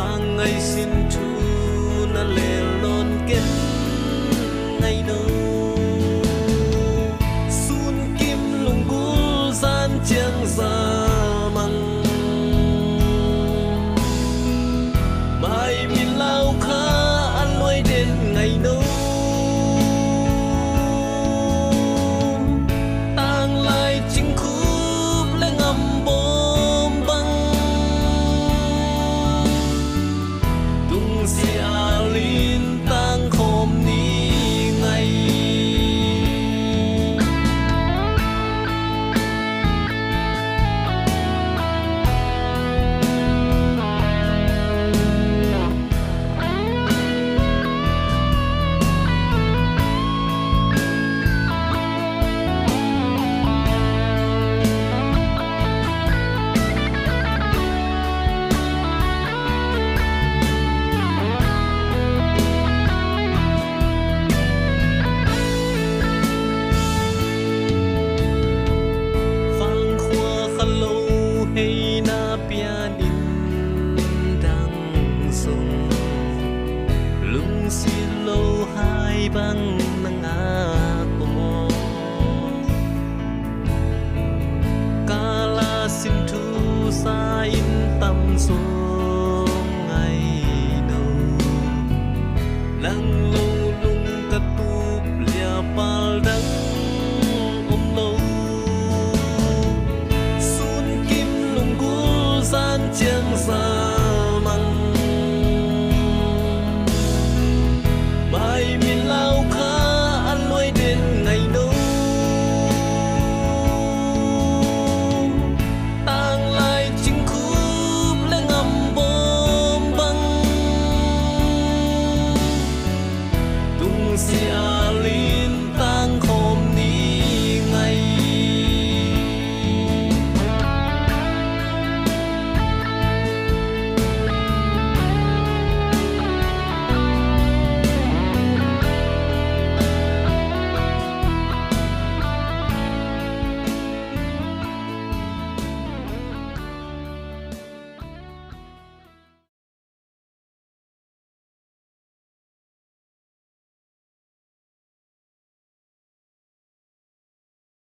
tang ngày xin thu na lệ lon kết ngày đâu sun kim lung gul gian chiang ra măng mai min lao khá ăn lối đến ngày đâu tang lại chính khúc lên ngầm bom băng tung xia lin tang hôm ní ngày hay na pia din đang sung lung xin lâu hai băng nang ako mo kala xin thu sa in tâm sung